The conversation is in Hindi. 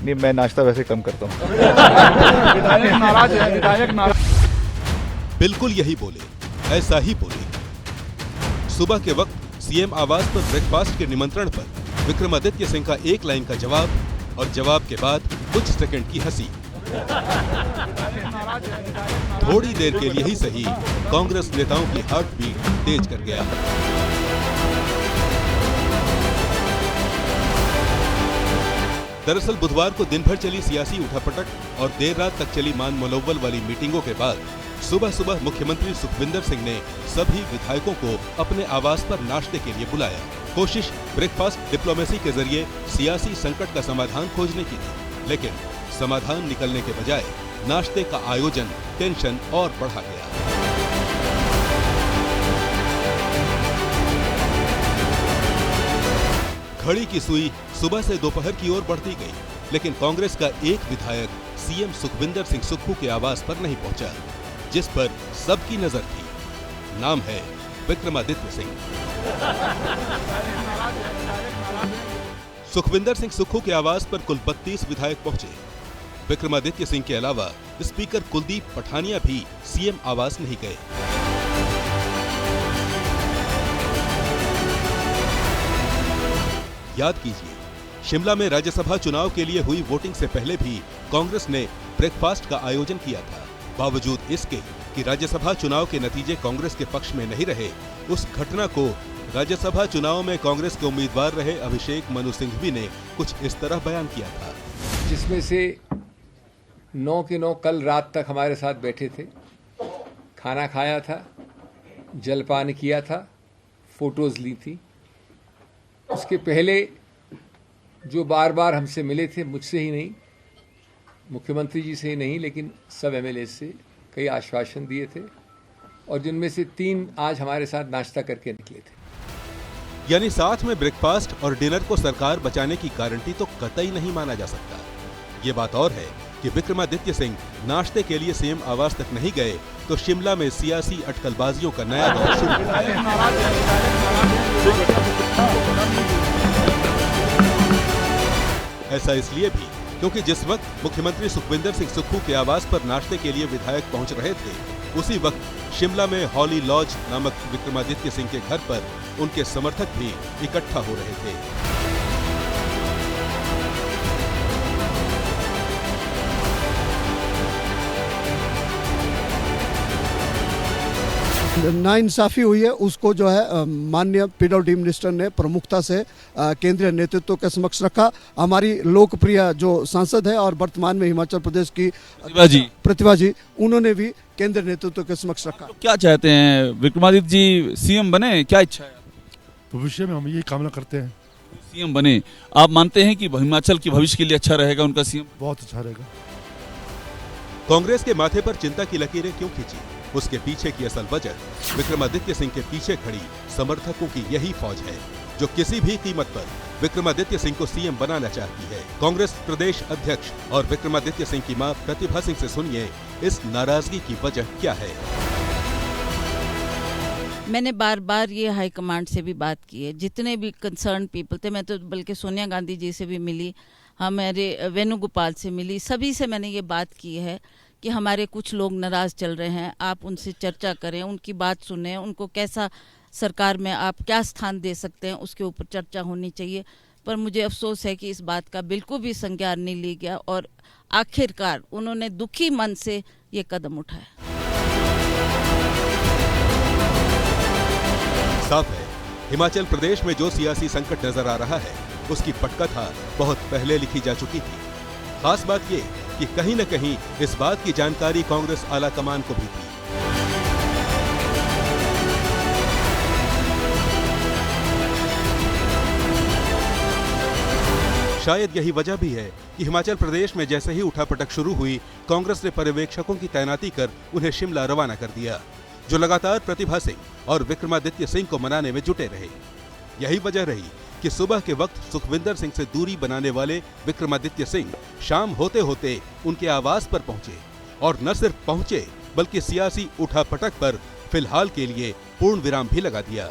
नहीं, मैं नाश्ता वैसे कम करता हूँ। विधायक नाराज है, विधायक नाराज। बिल्कुल यही बोले, ऐसा ही बोले। सुबह के वक्त सीएम आवास पर ब्रेकफास्ट के निमंत्रण पर विक्रमादित्य सिंह का एक लाइन का जवाब और जवाब के बाद कुछ सेकंड की हंसी। थोड़ी देर के लिए ही सही, कांग्रेस नेताओं की हार्ट बीट तेज कर गया। दरअसल बुधवार को दिन भर चली सियासी उठापटक और देर रात तक चली मान मनोबल वाली मीटिंगों के बाद सुबह सुबह मुख्यमंत्री सुखविंदर सिंह ने सभी विधायकों को अपने आवास पर नाश्ते के लिए बुलाया। कोशिश ब्रेकफास्ट डिप्लोमेसी के जरिए सियासी संकट का समाधान खोजने की थी, लेकिन समाधान निकलने के बजाय नाश्ते का आयोजन टेंशन और बढ़ा गया। घड़ी की सुई सुबह से दोपहर की ओर बढ़ती गई, लेकिन कांग्रेस का एक विधायक सीएम सुखविंदर सिंह सुक्खू के आवास पर नहीं पहुंचा, जिस पर सबकी नजर थी। नाम है विक्रमादित्य सिंह। सुखविंदर सिंह सुक्खू के आवास पर कुल 32 विधायक पहुंचे। विक्रमादित्य सिंह के अलावा स्पीकर कुलदीप पठानिया भी सीएम आवास नहीं गए। याद कीजिए, शिमला में राज्यसभा चुनाव के लिए हुई वोटिंग से पहले भी कांग्रेस ने ब्रेकफास्ट का आयोजन किया था। बावजूद इसके कि राज्यसभा चुनाव के नतीजे कांग्रेस के पक्ष में नहीं रहे, उस घटना को राज्यसभा चुनाव में कांग्रेस के उम्मीदवार रहे अभिषेक मनु सिंघवी ने कुछ इस तरह बयान किया था। जिसमें से 9 के 9 कल रात तक हमारे साथ बैठे थे, खाना खाया था, जलपान किया था, फोटोज ली थी। उसके पहले जो बार बार हमसे मिले थे, मुझसे ही नहीं, मुख्यमंत्री जी से ही नहीं, लेकिन सब एमएलए से कई आश्वासन दिए थे, और जिनमें से 3 आज हमारे साथ नाश्ता करके निकले थे। यानी साथ में ब्रेकफास्ट और डिनर को सरकार बचाने की गारंटी तो कतई नहीं माना जा सकता। ये बात और है कि विक्रमादित्य सिंह नाश्ते के लिए सीएम आवास तक नहीं गए तो शिमला में सियासी अटकलबाजियों का नया दौर शुरू हो गया। ऐसा इसलिए भी क्योंकि जिस वक्त मुख्यमंत्री सुखविंदर सिंह सुक्खू के आवास पर नाश्ते के लिए विधायक पहुंच रहे थे, उसी वक्त शिमला में हॉली लॉज नामक विक्रमादित्य सिंह के घर पर उनके समर्थक भी इकट्ठा हो रहे थे। नाइंसाफी हुई है, उसको जो है माननीय पीडब्ल्यूडी मिनिस्टर ने प्रमुखता से केंद्रीय नेतृत्व के समक्ष रखा। हमारी लोकप्रिय जो सांसद है और वर्तमान में हिमाचल प्रदेश की प्रतिभा जी, उन्होंने भी केंद्रीय नेतृत्व के समक्ष रखा। तो क्या चाहते हैं विक्रमादित्य जी, सीएम बने? क्या इच्छा है? भविष्य में हम ये कामना करते हैं सीएम बने। आप मानते हैं कि हिमाचल के भविष्य के लिए अच्छा रहेगा उनका सीएम? बहुत अच्छा रहेगा। कांग्रेस के माथे पर चिंता की लकीरें क्यों खींची? उसके पीछे की असल वजह विक्रमादित्य सिंह के पीछे खड़ी समर्थकों की यही फौज है, जो किसी भी कीमत पर विक्रमादित्य सिंह को सीएम बनाना चाहती है। कांग्रेस प्रदेश अध्यक्ष और विक्रमादित्य सिंह की मां प्रतिभा सिंह से सुनिए इस नाराजगी की वजह क्या है। मैंने बार बार ये हाईकमांड से भी बात की है, जितने भी कंसर्न पीपल थे, मैं तो बल्कि सोनिया गांधी जी से भी मिली, हमारे वेणुगोपाल से मिली, सभी से मैंने ये बात की है कि हमारे कुछ लोग नाराज़ चल रहे हैं, आप उनसे चर्चा करें, उनकी बात सुनें, उनको कैसा सरकार में आप क्या स्थान दे सकते हैं, उसके ऊपर चर्चा होनी चाहिए। पर मुझे अफसोस है कि इस बात का बिल्कुल भी संज्ञान नहीं लिया गया और आखिरकार उन्होंने दुखी मन से ये कदम उठाया। साफ है, हिमाचल प्रदेश में जो सियासी संकट नजर आ रहा है, उसकी पटकथा बहुत पहले लिखी जा चुकी थी। खास बात ये कि कहीं न कहीं इस बात की जानकारी कांग्रेस आला कमान को भी थी। शायद यही वजह भी है कि हिमाचल प्रदेश में जैसे ही उठापटक शुरू हुई, कांग्रेस ने पर्यवेक्षकों की तैनाती कर उन्हें शिमला रवाना कर दिया, जो लगातार प्रतिभा सिंह और विक्रमादित्य सिंह को मनाने में जुटे रहे। यही वजह रही कि सुबह के वक्त सुखविंदर सिंह से दूरी बनाने वाले विक्रमादित्य सिंह शाम होते होते उनके आवास पर पहुंचे, और न सिर्फ पहुंचे बल्कि सियासी उठापटक पर फिलहाल के लिए पूर्ण विराम भी लगा दिया।